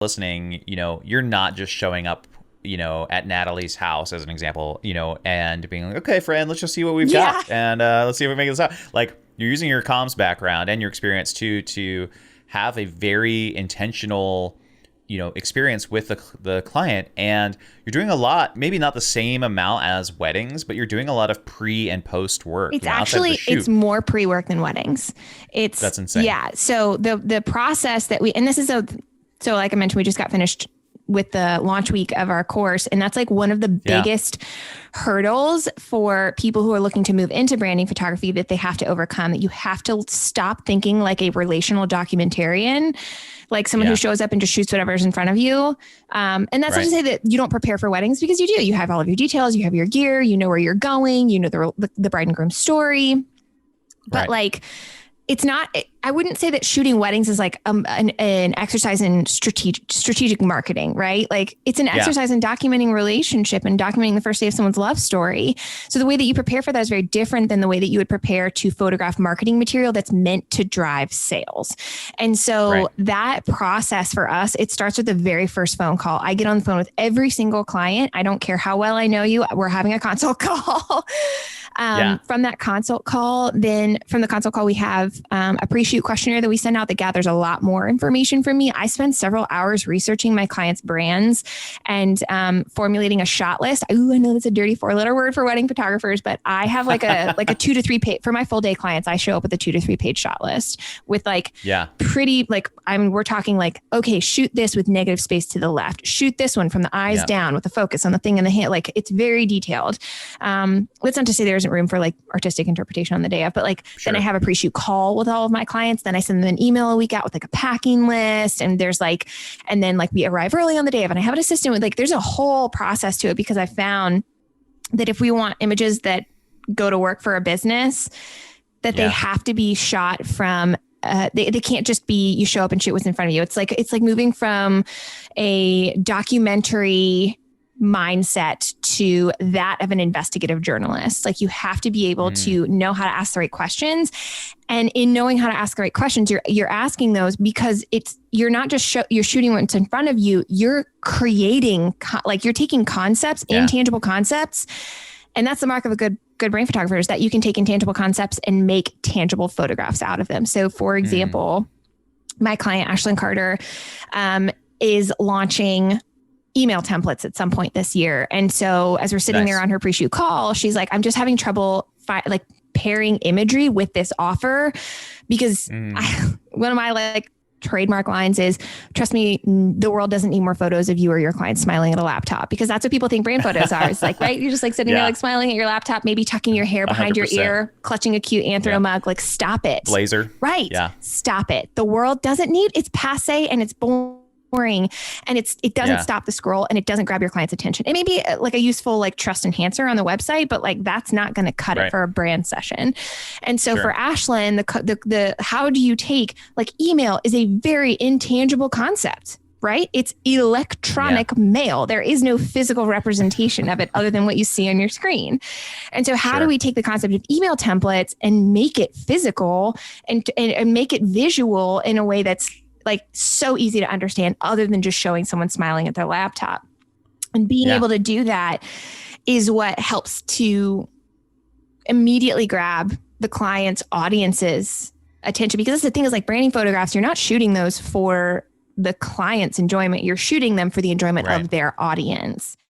listening, you're not just showing up, at Natalie's house as an example, and being like, okay, friend, let's just see what we've Yeah. got, and let's see if we make this out. Like, you're using your comms background and your experience to have a very intentional, experience with the client, and you're doing a lot, maybe not the same amount as weddings, but you're doing a lot of pre and post work, It's outside of the actually, shoot. it's more pre-work than weddings. That's insane. Yeah. So the process that and this is so like I mentioned, we just got finished with the launch week of our course. And that's like one of the Yeah. biggest hurdles for people who are looking to move into branding photography that they have to overcome, that you have to stop thinking like a relational documentarian, like someone who shows up and just shoots whatever's in front of you. And that's not to say that you don't prepare for weddings, because you do. You have all of your details, you have your gear, you know where you're going, you know the bride and groom story. But like, it's not, I wouldn't say that shooting weddings is like an exercise in strategic marketing, right? Like, it's an exercise in documenting relationship and documenting the first day of someone's love story. So the way that you prepare for that is very different than the way that you would prepare to photograph marketing material that's meant to drive sales. And so that process for us, it starts with the very first phone call. I get on the phone with every single client. I don't care how well I know you. We're having a consult call. From that consult call, we have a pre-shoot questionnaire that we send out that gathers a lot more information from me. I spend several hours researching my clients' brands and formulating a shot list. Ooh, I know that's a dirty 4-letter word for wedding photographers, but I have like a 2 to 3 page for my full day clients. I show up with a 2 to 3 page shot list with pretty, we're talking like, okay, shoot this with negative space to the left, shoot this one from the eyes down with the focus on the thing in the hand. Like, it's very detailed. That's not to say there isn't room for like artistic interpretation on the day of, but then I have a pre-shoot call with all of my clients. Then I send them an email a week out with like a packing list. And then we arrive early on the day of, and I have an assistant with there's a whole process to it, because I found that if we want images that go to work for a business, that they have to be shot from they can't just be, you show up and shoot what's in front of you. It's like moving from a documentary mindset to that of an investigative journalist. Like, you have to be able to know how to ask the right questions. And in knowing how to ask the right questions, you're asking those because you're not just you're shooting what's in front of you. You're creating, you're taking concepts, intangible concepts. And that's the mark of a good brand photographer, is that you can take intangible concepts and make tangible photographs out of them. So for example, my client, Ashlyn Carter, is launching email templates at some point this year. And so as we're sitting there on her pre-shoot call, she's like, I'm just having trouble pairing imagery with this offer, because one of my trademark lines is, trust me, the world doesn't need more photos of you or your clients smiling at a laptop, because that's what people think brand photos are. It's right. You're just sitting there smiling at your laptop, maybe tucking your hair behind 100%. Your ear, clutching a cute anthro mug. Stop it. Blazer. Right. Yeah. Stop it. The world doesn't need, it's passe and it's boring. And it doesn't stop the scroll, and it doesn't grab your client's attention. It may be a useful trust enhancer on the website, but that's not going to cut it for a brand session. And so for Ashlyn, the how do you take email is a very intangible concept, right? It's electronic mail. There is no physical representation of it other than what you see on your screen. And so how do we take the concept of email templates and make it physical and make it visual in a way that's so easy to understand, other than just showing someone smiling at their laptop? And being able to do that is what helps to immediately grab the client's audience's attention. Because the thing is, branding photographs, you're not shooting those for the client's enjoyment. You're shooting them for the enjoyment of their audience.